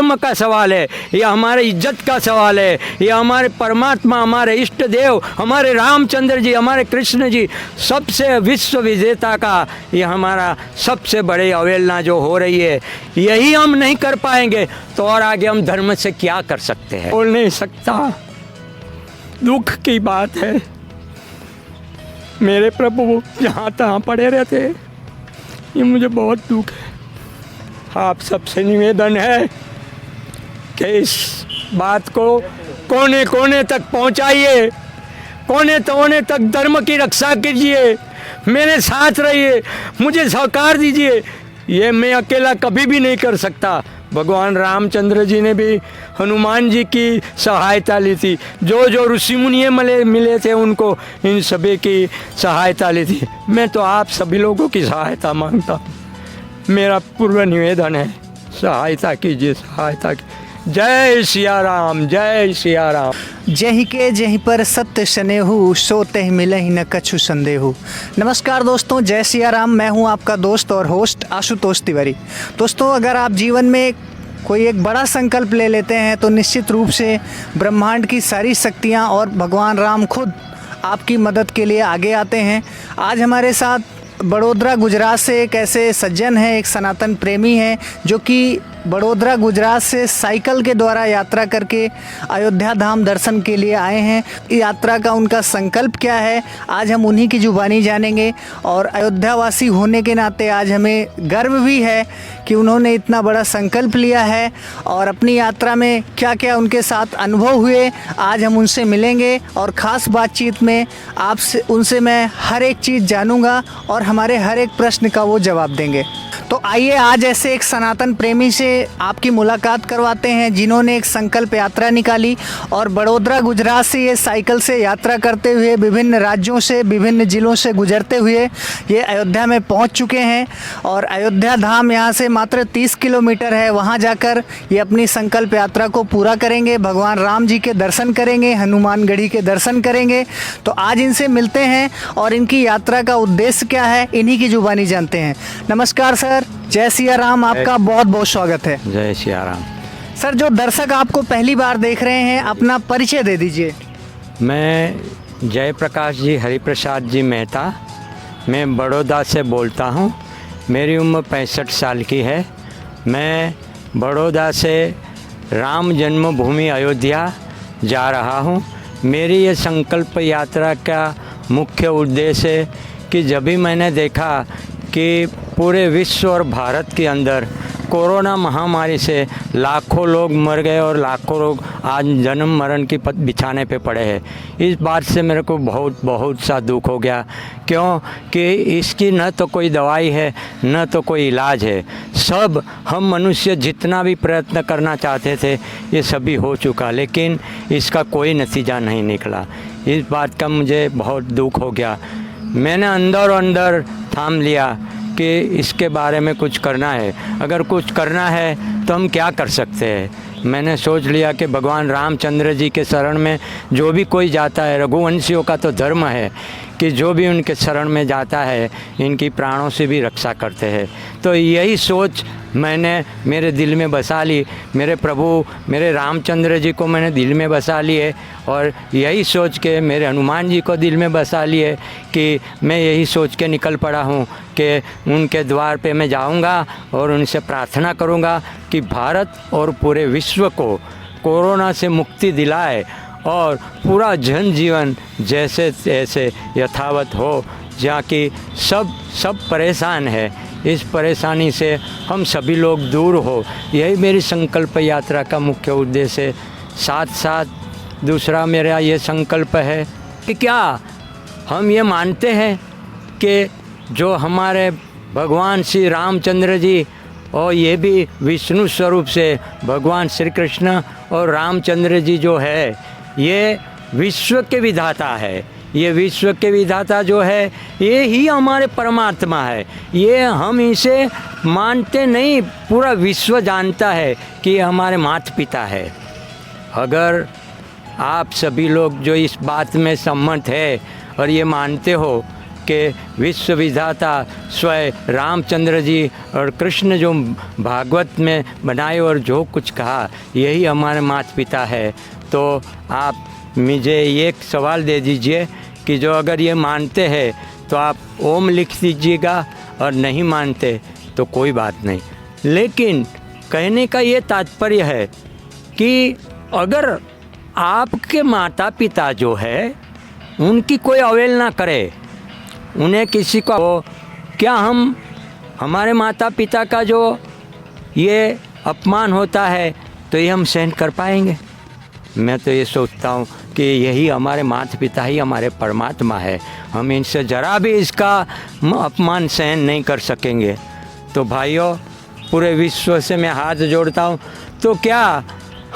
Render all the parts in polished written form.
धर्म का सवाल है, ये हमारे इज्जत का सवाल है, ये हमारे परमात्मा, हमारे इष्ट देव, हमारे रामचंद्र जी, हमारे कृष्ण जी, सबसे विश्व विजेता का ये हमारा सबसे बड़ी अवहेलना जो हो रही है, यही हम नहीं कर पाएंगे तो और आगे हम धर्म से क्या कर सकते हैं? बोल नहीं सकता। दुख की बात है, मेरे प्रभु जहाँ तहाँ पड़े रहते, ये मुझे बहुत दुख है। आप सबसे निवेदन है कि इस बात को कोने कोने तक पहुंचाइए, कोने कोने तक धर्म की रक्षा कीजिए, मेरे साथ रहिए, मुझे सहकार दीजिए। ये मैं अकेला कभी भी नहीं कर सकता। भगवान रामचंद्र जी ने भी हनुमान जी की सहायता ली थी, जो जो ऋषि मुनि मिले थे उनको इन सभी की सहायता ली थी। मैं तो आप सभी लोगों की सहायता मांगता हूँ। मेरा पूर्व निवेदन है, सहायता कीजिए, सहायता कीजिए। जय सिया राम, जय सिया राम। जहि के जहीं पर सत्य स्नेहु, सो तहि मिलहि न कछु संदेहु। नमस्कार दोस्तों, जय सिया राम। मैं हूं आपका दोस्त और होस्ट आशुतोष तिवारी। दोस्तों, अगर आप जीवन में कोई एक बड़ा संकल्प ले लेते हैं तो निश्चित रूप से ब्रह्मांड की सारी शक्तियां और भगवान राम खुद आपकी मदद के लिए आगे आते हैं। आज हमारे साथ बड़ोदरा गुजरात से एक ऐसे सज्जन हैं, एक सनातन प्रेमी हैं, जो कि बड़ोदरा गुजरात से साइकिल के द्वारा यात्रा करके अयोध्या धाम दर्शन के लिए आए हैं। यात्रा का उनका संकल्प क्या है, आज हम उन्हीं की जुबानी जानेंगे। और अयोध्यावासी होने के नाते आज हमें गर्व भी है कि उन्होंने इतना बड़ा संकल्प लिया है और अपनी यात्रा में क्या क्या उनके साथ अनुभव हुए, आज हम उनसे मिलेंगे और ख़ास बातचीत में आपसे उनसे मैं हर एक चीज़ जानूँगा और हमारे हर एक प्रश्न का वो जवाब देंगे। तो आइए आज ऐसे एक सनातन प्रेमी से आपकी मुलाकात करवाते हैं, जिन्होंने एक संकल्प यात्रा निकाली और बड़ोदरा गुजरात से ये साइकिल से यात्रा करते हुए विभिन्न राज्यों से, विभिन्न ज़िलों से गुजरते हुए ये अयोध्या में पहुंच चुके हैं। और अयोध्या धाम यहाँ से मात्र 30 किलोमीटर है, वहाँ जाकर ये अपनी संकल्प यात्रा को पूरा करेंगे, भगवान राम जी के दर्शन करेंगे, हनुमानगढ़ी के दर्शन करेंगे। तो आज इनसे मिलते हैं और इनकी यात्रा का उद्देश्य क्या है, इन्हीं की जुबानी जानते हैं। नमस्कार सर, जय सिया राम। आपका बहुत बहुत स्वागत है। जय सिया राम। सर, जो दर्शक आपको पहली बार देख रहे हैं, अपना परिचय दे दीजिए। मैं जयप्रकाश जी हरिप्रसाद जी मेहता, मैं बड़ौदा से बोलता हूँ। मेरी उम्र 65 साल की है। मैं बड़ौदा से राम जन्मभूमि अयोध्या जा रहा हूँ। मेरी ये संकल्प यात्रा का मुख्य उद्देश्य है कि जब भी मैंने देखा कि पूरे विश्व और भारत के अंदर कोरोना महामारी से लाखों लोग मर गए और लाखों लोग आज जन्म मरण की बिछाने पे पड़े हैं, इस बात से मेरे को बहुत सा दुख हो गया। क्यों कि इसकी न तो कोई दवाई है, न तो कोई इलाज है। सब हम मनुष्य जितना भी प्रयत्न करना चाहते थे ये सभी हो चुका, लेकिन इसका कोई नतीजा नहीं निकला। इस बात का मुझे बहुत दुख हो गया। मैंने अंदर थाम लिया कि इसके बारे में कुछ करना है। अगर कुछ करना है तो हम क्या कर सकते हैं। मैंने सोच लिया कि भगवान रामचंद्र जी के शरण में जो भी कोई जाता है, रघुवंशियों का तो धर्म है कि जो भी उनके शरण में जाता है इनकी प्राणों से भी रक्षा करते हैं। तो यही सोच मैंने मेरे दिल में बसा ली। मेरे प्रभु मेरे रामचंद्र जी को मैंने दिल में बसा लिए और यही सोच के मेरे हनुमान जी को दिल में बसा लिए कि मैं यही सोच के निकल पड़ा हूँ कि उनके द्वार पे मैं जाऊँगा और उनसे प्रार्थना करूँगा कि भारत और पूरे विश्व को कोरोना से मुक्ति दिलाए और पूरा जनजीवन जैसे तैसे यथावत हो, जहाँ की सब परेशान है, इस परेशानी से हम सभी लोग दूर हो। यही मेरी संकल्प यात्रा का मुख्य उद्देश्य है। साथ दूसरा मेरा ये संकल्प है कि क्या हम ये मानते हैं कि जो हमारे भगवान श्री रामचंद्र जी और ये भी विष्णु स्वरूप से भगवान श्री कृष्ण और रामचंद्र जी जो है ये विश्व के विधाता है। ये विश्व के विधाता जो है ये ही हमारे परमात्मा है। ये हम इसे मानते नहीं, पूरा विश्व जानता है कि ये हमारे माता पिता है। अगर आप सभी लोग जो इस बात में सम्मत है और ये मानते हो कि विश्व विधाता स्वयं रामचंद्र जी और कृष्ण जो भागवत में बनाए और जो कुछ कहा यही हमारे माता पिता है। तो आप मुझे एक सवाल दे दीजिए कि जो अगर ये मानते हैं तो आप ओम लिख दीजिएगा, और नहीं मानते तो कोई बात नहीं। लेकिन कहने का ये तात्पर्य है कि अगर आपके माता पिता जो है उनकी कोई अवहेलना करे, उन्हें किसी को क्या हम हमारे माता पिता का जो ये अपमान होता है तो ये हम सहन कर पाएंगे? मैं तो ये सोचता हूँ कि यही हमारे माता पिता ही हमारे परमात्मा है, हम इनसे ज़रा भी इसका अपमान सहन नहीं कर सकेंगे। तो भाइयों, पूरे विश्व से मैं हाथ जोड़ता हूँ, तो क्या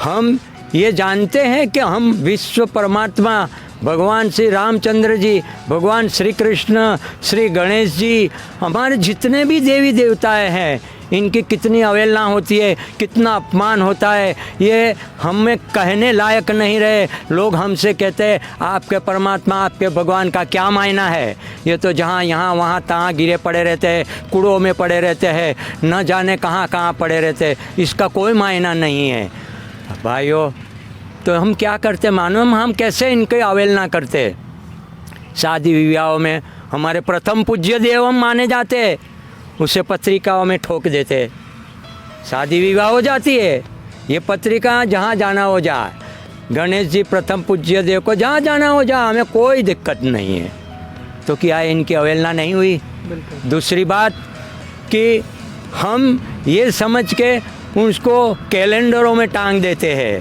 हम ये जानते हैं कि हम विश्व परमात्मा भगवान श्री रामचंद्र जी, भगवान श्री कृष्ण, श्री गणेश जी, हमारे जितने भी देवी देवताएं हैं, इनकी कितनी अवहेलना होती है, कितना अपमान होता है, ये हमें कहने लायक नहीं रहे। लोग हमसे कहते हैं आपके परमात्मा, आपके भगवान का क्या मायना है? ये तो जहाँ यहाँ वहाँ तहाँ गिरे पड़े रहते हैं, कूड़ों में पड़े रहते हैं, न जाने कहाँ कहाँ पड़े रहते हैं, इसका कोई मायना नहीं है। भाइयों, तो हम क्या करते मालूम, हम कैसे इनकी अवहेलना करते? शादी विवाहों में हमारे प्रथम पूज्य देव हम माने जाते, उसे पत्रिकाओं में ठोक देते, शादी विवाह हो जाती है, ये पत्रिका जहाँ जाना हो जाए, गणेश जी प्रथम पूज्य देव को जहाँ जाना हो जाए, हमें कोई दिक्कत नहीं है। तो क्या इनकी अवहेलना नहीं हुई? दूसरी बात कि हम ये समझ के उसको कैलेंडरों में टांग देते हैं,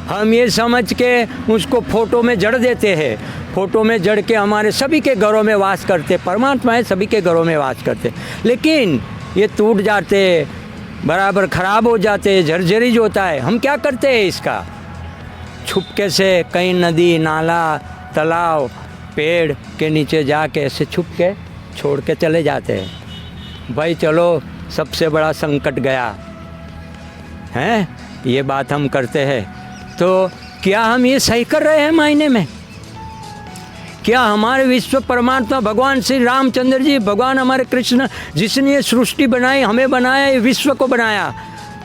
हम ये समझ के उसको फ़ोटो में जड़ देते हैं, फ़ोटो में जड़ के हमारे सभी के घरों में वास करते, परमात्मा है सभी के घरों में वास करते, लेकिन ये टूट जाते, बराबर ख़राब हो जाते, झरझरी जो होता है। हम क्या करते हैं इसका? छुपके से कहीं नदी, नाला, तालाब, पेड़ के नीचे जाके ऐसे छुप के छोड़ के चले जाते हैं। भाई चलो, सबसे बड़ा संकट गया है, ये बात हम करते हैं। तो क्या हम ये सही कर रहे हैं मायने में? क्या हमारे विश्व परमात्मा भगवान श्री रामचंद्र जी, भगवान हमारे कृष्ण, जिसने ये सृष्टि बनाई, हमें बनाया, ये विश्व को बनाया,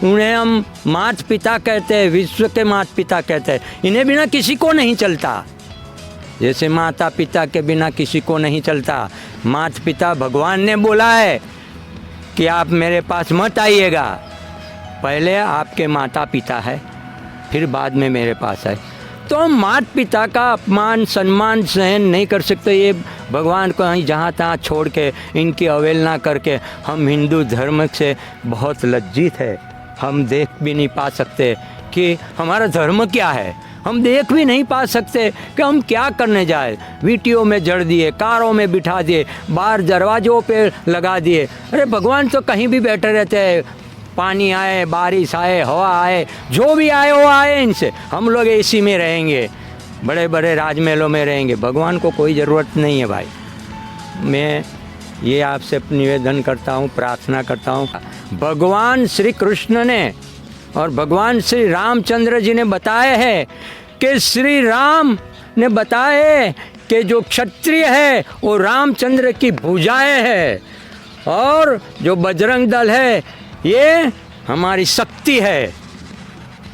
उन्हें हम माता पिता कहते हैं, विश्व के माता पिता कहते हैं। इन्हें बिना किसी को नहीं चलता, जैसे माता पिता के बिना किसी को नहीं चलता। माता पिता भगवान ने बोला है कि आप मेरे पास मत आइएगा, पहले आपके माता पिता है, फिर बाद में मेरे पास है। तो हम माता पिता का अपमान सम्मान सहन नहीं कर सकते, ये भगवान को कहीं जहाँ तहाँ छोड़ के इनकी अवहेलना करके। हम हिंदू धर्म से बहुत लज्जित है, हम देख भी नहीं पा सकते कि हमारा धर्म क्या है, हम देख भी नहीं पा सकते कि हम क्या करने जाए। वीटियों में जड़ दिए, कारों में बिठा दिए, बाहर दरवाज़ों पे लगा दिए। अरे भगवान तो कहीं भी बैठे रहते हैं, पानी आए, बारिश आए, हवा आए, जो भी आए वो आए, इनसे हम लोग एसी में रहेंगे, बड़े बड़े राजमहलों में रहेंगे, भगवान को कोई ज़रूरत नहीं है। भाई मैं ये आपसे निवेदन करता हूँ, प्रार्थना करता हूँ, भगवान श्री कृष्ण ने और भगवान श्री रामचंद्र जी ने बताए हैं कि श्री राम ने बताए कि जो क्षत्रिय है वो रामचंद्र की भुजाएं है, और जो बजरंग दल है ये हमारी शक्ति है।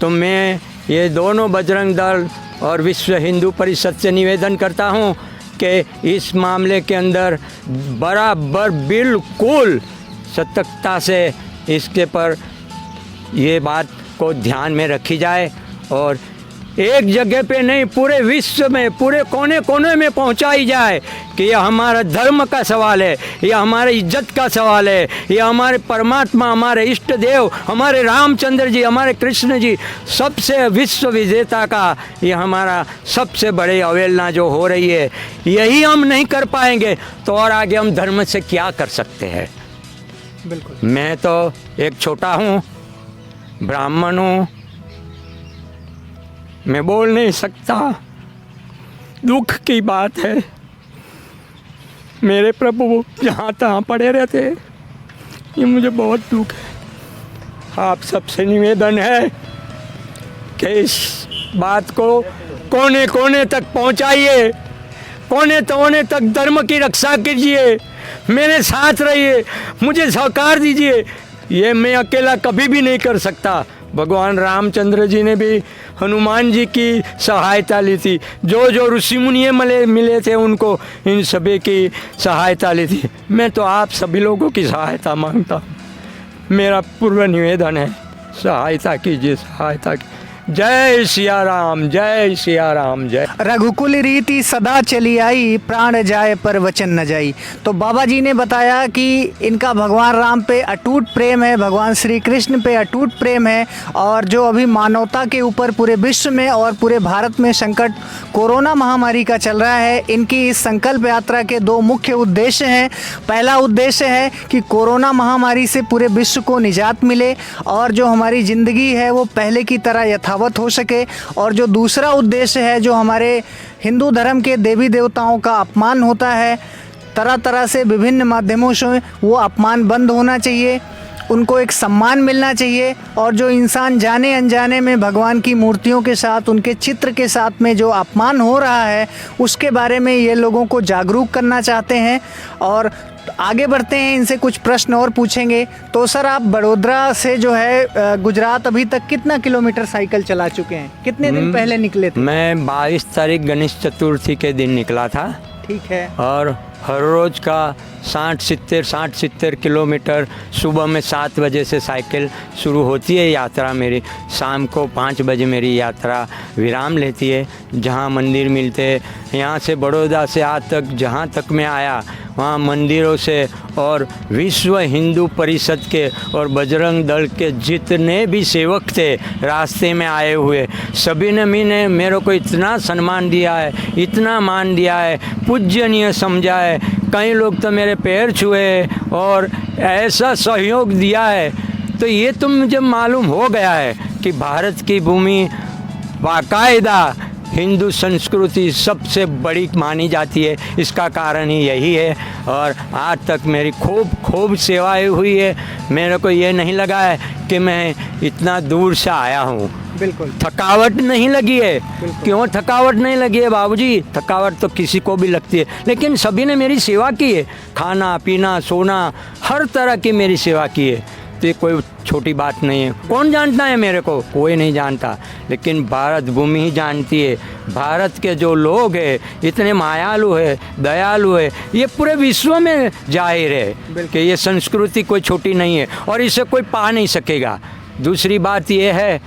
तो मैं ये दोनों बजरंग दल और विश्व हिंदू परिषद से निवेदन करता हूँ कि इस मामले के अंदर बराबर बिल्कुल सतर्कता से इसके पर ये बात को ध्यान में रखी जाए, और एक जगह पे नहीं, पूरे विश्व में, पूरे कोने कोने में पहुंचाई जाए कि यह हमारा धर्म का सवाल है, यह हमारे इज्जत का सवाल है, यह हमारे परमात्मा, हमारे इष्ट देव, हमारे रामचंद्र जी, हमारे कृष्ण जी, सबसे विश्व विजेता का यह हमारा सबसे बड़ी अवहेलना जो हो रही है, यही हम नहीं कर पाएंगे तो और आगे हम धर्म से क्या कर सकते हैं? बिल्कुल। मैं तो एक छोटा हूँ, ब्राह्मण हूँ, मैं बोल नहीं सकता, दुख की बात है। मेरे प्रभु जहाँ तहाँ पड़े रहते, ये मुझे बहुत दुख है। आप सबसे निवेदन है कि इस बात को कोने कोने तक पहुँचाइए, कोने तोने तक धर्म की रक्षा कीजिए, मेरे साथ रहिए, मुझे सहकार दीजिए। ये मैं अकेला कभी भी नहीं कर सकता। भगवान रामचंद्र जी ने भी हनुमान जी की सहायता ली थी, जो जो ऋषि मुनि मिले थे उनको इन सभी की सहायता ली थी। मैं तो आप सभी लोगों की सहायता मांगता हूँ। मेरा पूर्ण निवेदन है, सहायता कीजिए, सहायता कीजिए। जय सिया राम, जय सिया राम, जय। रघुकुल रीति सदा चली आई, प्राण जाए पर वचन न जाई। तो बाबा जी ने बताया कि इनका भगवान राम पे अटूट प्रेम है, भगवान श्री कृष्ण पे अटूट प्रेम है, और जो अभी मानवता के ऊपर पूरे विश्व में और पूरे भारत में संकट कोरोना महामारी का चल रहा है, इनकी इस संकल्प यात्रा के दो मुख्य उद्देश्य हैं। पहला उद्देश्य है कि कोरोना महामारी से पूरे विश्व को निजात मिले और जो हमारी ज़िंदगी है वो पहले की तरह यथावत हो सके, और जो दूसरा उद्देश्य है, जो हमारे हिंदू धर्म के देवी देवताओं का अपमान होता है तरह तरह से विभिन्न माध्यमों से, वो अपमान बंद होना चाहिए, उनको एक सम्मान मिलना चाहिए। और जो इंसान जाने अनजाने में भगवान की मूर्तियों के साथ, उनके चित्र के साथ में जो अपमान हो रहा है, उसके बारे में ये लोगों को जागरूक करना चाहते हैं। और आगे बढ़ते हैं, इनसे कुछ प्रश्न और पूछेंगे। तो सर, आप बड़ोदरा से जो है गुजरात अभी तक कितना किलोमीटर साइकिल चला चुके हैं? कितने दिन पहले निकले थे? मैं 22 तारीख गणेश चतुर्थी के दिन निकला था। ठीक है। और हर रोज़ का 60-70 किलोमीटर, सुबह में 7 बजे से साइकिल शुरू होती है यात्रा मेरी, शाम को 5 बजे मेरी यात्रा विराम लेती है। जहाँ मंदिर मिलते, यहाँ से बड़ौदा से आज तक जहाँ तक मैं आया, वहाँ मंदिरों से और विश्व हिंदू परिषद के और बजरंग दल के जितने भी सेवक थे रास्ते में आए हुए, सभी ने मेरे को इतना सम्मान दिया है, इतना मान दिया है, पूजनीय समझा है। कई लोग तो मेरे पैर छुए और ऐसा सहयोग दिया है। तो ये तो मुझे मालूम हो गया है कि भारत की भूमि बाकायदा हिंदू संस्कृति सबसे बड़ी मानी जाती है। इसका कारण ही यही है। और आज तक मेरी खूब सेवाएं हुई है। मेरे को ये नहीं लगा है कि मैं इतना दूर से आया हूँ। बिल्कुल थकावट नहीं लगी है। क्यों थकावट नहीं लगी है बाबूजी? थकावट तो किसी को भी लगती है, लेकिन सभी ने मेरी सेवा की है। खाना पीना सोना हर तरह की मेरी सेवा की है। तो ये कोई छोटी बात नहीं है। कौन जानता है मेरे को? कोई नहीं जानता, लेकिन भारत भूमि ही जानती है। भारत के जो लोग हैं इतने मायालु है, दयालु है, ये पूरे विश्व में जाहिर है कि ये संस्कृति कोई छोटी नहीं है और इसे कोई पा नहीं सकेगा। दूसरी बात ये है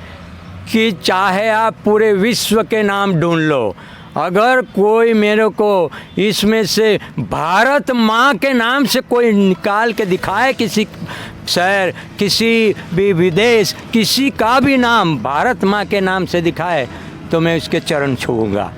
कि चाहे आप पूरे विश्व के नाम ढूंढ लो, अगर कोई मेरे को इसमें से भारत माँ के नाम से कोई निकाल के दिखाए, किसी शहर, किसी भी विदेश, किसी का भी नाम भारत माँ के नाम से दिखाए, तो मैं उसके चरण छूऊंगा।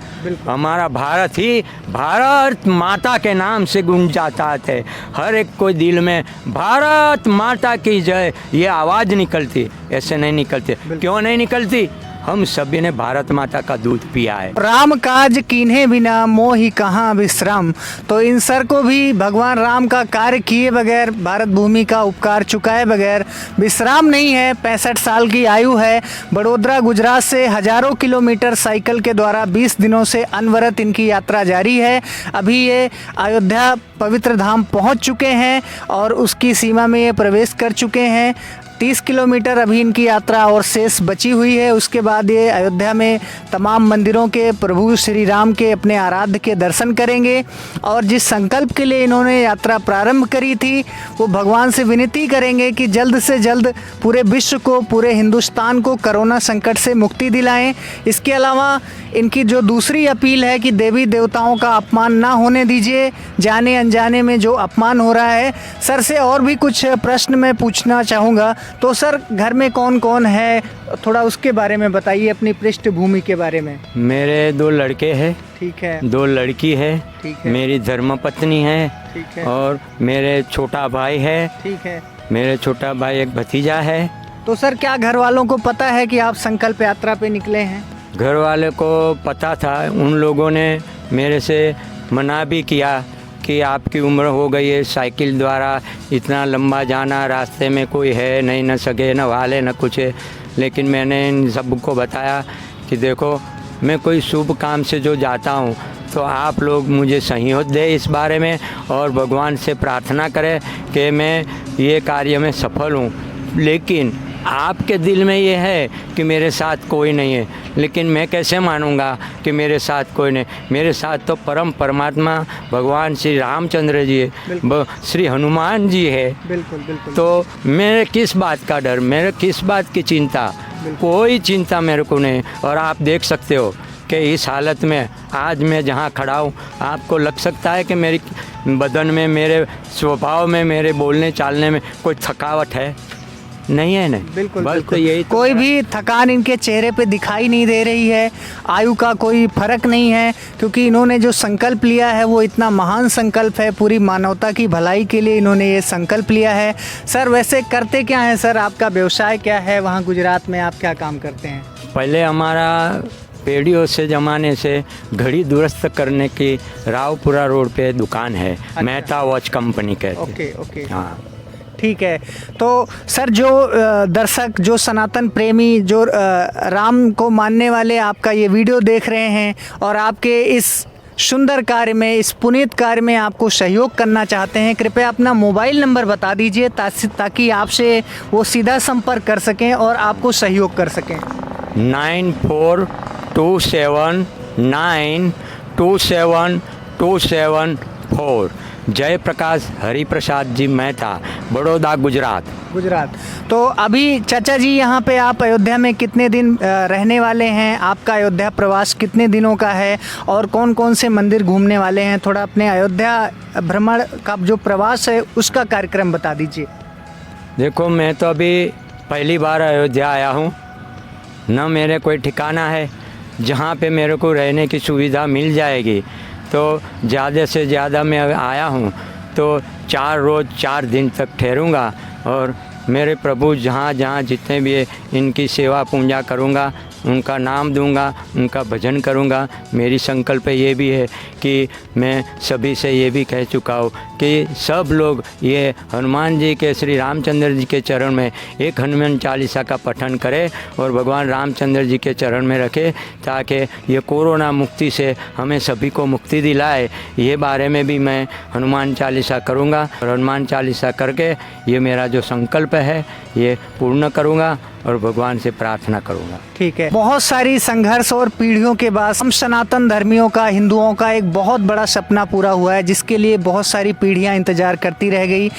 हमारा भारत ही भारत माता के नाम से गुंजाता है। हर एक को दिल में भारत माता की जय ये आवाज़ निकलती, ऐसे नहीं निकलती। क्यों नहीं निकलती? हम सभी ने भारत माता का दूध पिया है। राम काज कीन्हे बिना मोहि कहाँ विश्राम। तो इन सर को भी भगवान राम का कार्य किए बगैर, भारत भूमि का उपकार चुकाए बगैर विश्राम नहीं है। 65 साल की आयु है। बड़ोदरा गुजरात से हजारों किलोमीटर साइकिल के द्वारा 20 दिनों से अनवरत इनकी यात्रा जारी है। अभी ये अयोध्या पवित्र धाम पहुंच चुके हैं और उसकी सीमा में ये प्रवेश कर चुके हैं। 30 किलोमीटर अभी इनकी यात्रा और शेष बची हुई है। उसके बाद ये अयोध्या में तमाम मंदिरों के प्रभु श्री राम के अपने आराध्य के दर्शन करेंगे और जिस संकल्प के लिए इन्होंने यात्रा प्रारंभ करी थी, वो भगवान से विनती करेंगे कि जल्द से जल्द पूरे विश्व को, पूरे हिंदुस्तान को कोरोना संकट से मुक्ति दिलाएं। इसके अलावा इनकी जो दूसरी अपील है कि देवी देवताओं का अपमान ना होने दीजिए, जाने अनजाने में जो अपमान हो रहा है। सर से और भी कुछ प्रश्न मैं पूछना चाहूँगा। तो सर, घर में कौन कौन है, थोड़ा उसके बारे में बताइए, अपनी पृष्ठभूमि के बारे में। मेरे 2 लड़के हैं। ठीक है। 2 लड़की है। ठीक है। मेरी धर्मपत्नी है। ठीक है। और मेरे छोटा भाई है। ठीक है। मेरे छोटा भाई एक भतीजा है। तो सर, क्या घर वालों को पता है कि आप संकल्प यात्रा पे निकले हैं? घर वाले को पता था। उन लोगों ने मेरे से मना भी किया कि आपकी उम्र हो गई है, साइकिल द्वारा इतना लंबा जाना, रास्ते में कोई है नहीं, न सगे न वाले न कुछ है। लेकिन मैंने इन सबको बताया कि देखो, मैं कोई शुभ काम से जो जाता हूँ तो आप लोग मुझे सहयोग दें इस बारे में और भगवान से प्रार्थना करें कि मैं ये कार्य में सफल हूँ। लेकिन आपके दिल में ये है कि मेरे साथ कोई नहीं है, लेकिन मैं कैसे मानूंगा कि मेरे साथ कोई नहीं? मेरे साथ तो परम परमात्मा भगवान श्री रामचंद्र जी है, श्री हनुमान जी है। बिल्कुल बिल्कुल। तो मेरे किस बात का डर, मेरे किस बात की चिंता? कोई चिंता मेरे को नहीं। और आप देख सकते हो कि इस हालत में आज मैं जहाँ खड़ा हूँ, आपको लग सकता है कि मेरी बदन में, मेरे स्वभाव में, मेरे बोलने चालने में कोई थकावट है? नहीं है। नहीं, बिल्कुल बस बिल्कुल। तो यही कोई भी थकान इनके चेहरे पे दिखाई नहीं दे रही है। आयु का कोई फर्क नहीं है, क्योंकि इन्होंने जो संकल्प लिया है वो इतना महान संकल्प है। पूरी मानवता की भलाई के लिए इन्होंने ये संकल्प लिया है। सर वैसे करते क्या हैं सर? आपका व्यवसाय क्या है वहाँ गुजरात में? आप क्या काम करते हैं? पहले हमारा पीढ़ियों से ज़माने से घड़ी दुरुस्त करने की रावपुरा रोड पे दुकान है। मेहता वॉच कंपनी कहते हैं। ओके ओके, हाँ, ठीक है। तो सर जो दर्शक, जो सनातन प्रेमी, जो राम को मानने वाले आपका ये वीडियो देख रहे हैं और आपके इस सुंदर कार्य में, इस पुनीत कार्य में आपको सहयोग करना चाहते हैं, कृपया अपना मोबाइल नंबर बता दीजिए ताकि आपसे वो सीधा संपर्क कर सकें और आपको सहयोग कर सकें। 9427927274। जयप्रकाश हरिप्रसाद जी मेहता, बड़ौदा, गुजरात। तो अभी चाचा जी यहाँ पे आप अयोध्या में कितने दिन रहने वाले हैं? आपका अयोध्या प्रवास कितने दिनों का है और कौन कौन से मंदिर घूमने वाले हैं? थोड़ा अपने अयोध्या भ्रमण का जो प्रवास है उसका कार्यक्रम बता दीजिए। देखो, मैं तो अभी पहली बार अयोध्या आया हूँ, न मेरे कोई ठिकाना है जहाँ पे मेरे को रहने की सुविधा मिल जाएगी। तो ज़्यादा से ज़्यादा मैं आया हूँ तो 4 रोज़ 4 दिन तक ठहरूंगा और मेरे प्रभु जहाँ जहाँ जितने भी है इनकी सेवा पूजा करूँगा, उनका नाम दूंगा, उनका भजन करूँगा। मेरी संकल्प ये भी है कि मैं सभी से ये भी कह चुका हूँ कि सब लोग ये हनुमान जी के, श्री रामचंद्र जी के चरण में एक हनुमान चालीसा का पठन करें और भगवान रामचंद्र जी के चरण में रखें, ताकि ये कोरोना मुक्ति से हमें सभी को मुक्ति दिलाए। ये बारे में भी मैं हनुमान चालीसा करूँगा और हनुमान चालीसा करके ये मेरा जो संकल्प है ये पूर्ण करूँगा और भगवान से प्रार्थना करूँगा। ठीक है। बहुत सारी संघर्ष और पीढ़ियों के बाद हम सनातन धर्मियों का, हिंदुओं का एक बहुत बड़ा सपना पूरा हुआ है, जिसके लिए बहुत सारी पीढ़ियां इंतजार करती रह गई।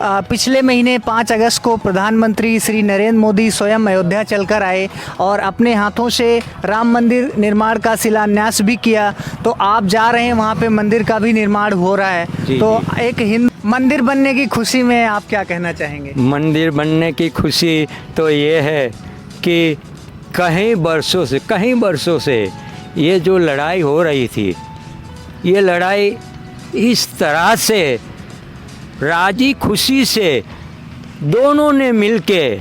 पिछले महीने 5 अगस्त को प्रधानमंत्री श्री नरेंद्र मोदी स्वयं अयोध्या चलकर आए और अपने हाथों से राम मंदिर निर्माण का शिलान्यास भी किया। तो आप जा रहे हैं वहाँ पे, मंदिर का भी निर्माण हो रहा है। तो एक हिंदू मंदिर बनने की खुशी में आप क्या कहना चाहेंगे? मंदिर बनने की खुशी तो ये है कि कई वर्षों से ये जो लड़ाई हो रही थी, ये लड़ाई इस तरह से राजी खुशी से दोनों ने मिलके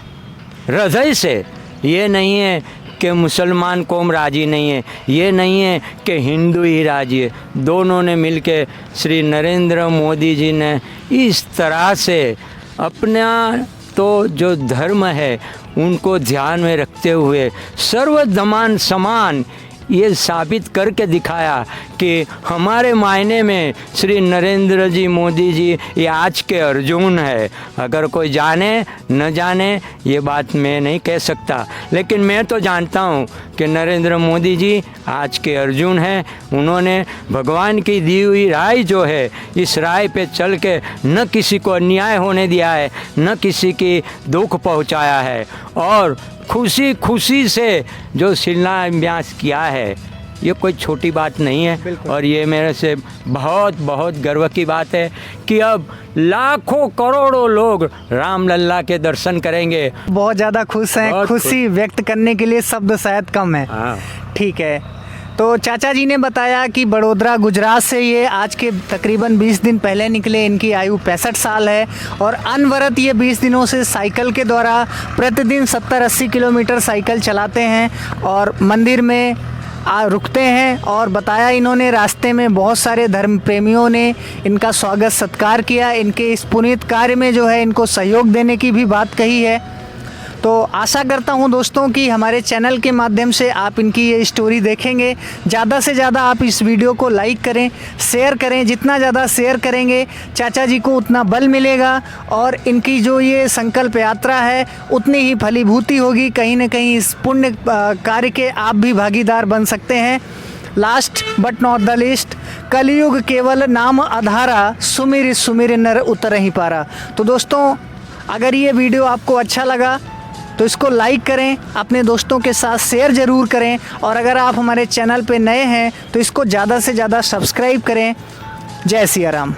हृदय से, ये नहीं है कि मुसलमान कौम राजी नहीं है, ये नहीं है कि हिंदू ही राजी है, दोनों ने मिलके श्री नरेंद्र मोदी जी ने इस तरह से अपना तो जो धर्म है उनको ध्यान में रखते हुए सर्वधर्म समान ये साबित करके दिखाया कि हमारे मायने में श्री नरेंद्र जी मोदी जी ये आज के अर्जुन है। अगर कोई जाने न जाने ये बात मैं नहीं कह सकता, लेकिन मैं तो जानता हूँ कि नरेंद्र मोदी जी आज के अर्जुन हैं। उन्होंने भगवान की दी हुई राय जो है, इस राय पे चल के न किसी को अन्याय होने दिया है, न किसी की दुख पहुँचाया है और खुशी खुशी से जो शिलान्यास किया है, ये कोई छोटी बात नहीं है। और ये मेरे से बहुत बहुत गर्व की बात है कि अब लाखों करोड़ों लोग रामलल्ला के दर्शन करेंगे। बहुत ज़्यादा खुश हैं। खुशी व्यक्त करने के लिए शब्द शायद कम है। ठीक है। तो चाचा जी ने बताया कि बड़ोदरा, गुजरात से ये आज के तकरीबन 20 दिन पहले निकले। इनकी आयु 65 साल है और अनवरत ये 20 दिनों से साइकिल के द्वारा प्रतिदिन 70-80 किलोमीटर साइकिल चलाते हैं और मंदिर में रुकते हैं। और बताया इन्होंने रास्ते में बहुत सारे धर्म प्रेमियों ने इनका स्वागत सत्कार किया। इनके इस पुनीत कार्य में जो है इनको सहयोग देने की भी बात कही है। तो आशा करता हूँ दोस्तों कि हमारे चैनल के माध्यम से आप इनकी ये स्टोरी देखेंगे। ज़्यादा से ज़्यादा आप इस वीडियो को लाइक करें, शेयर करें। जितना ज़्यादा शेयर करेंगे चाचा जी को उतना बल मिलेगा और इनकी जो ये संकल्प यात्रा है उतनी ही फलीभूति होगी। कहीं ना कहीं इस पुण्य कार्य के आप भी भागीदार बन सकते हैं। Last but not the least, कलयुग केवल नाम आधारा, सुमिर सुमिर नर उतर ही पारा। तो दोस्तों अगर ये वीडियो आपको अच्छा लगा तो इसको लाइक करें, अपने दोस्तों के साथ शेयर ज़रूर करें और अगर आप हमारे चैनल पे नए हैं तो इसको ज़्यादा से ज़्यादा सब्सक्राइब करें। जय सिया राम।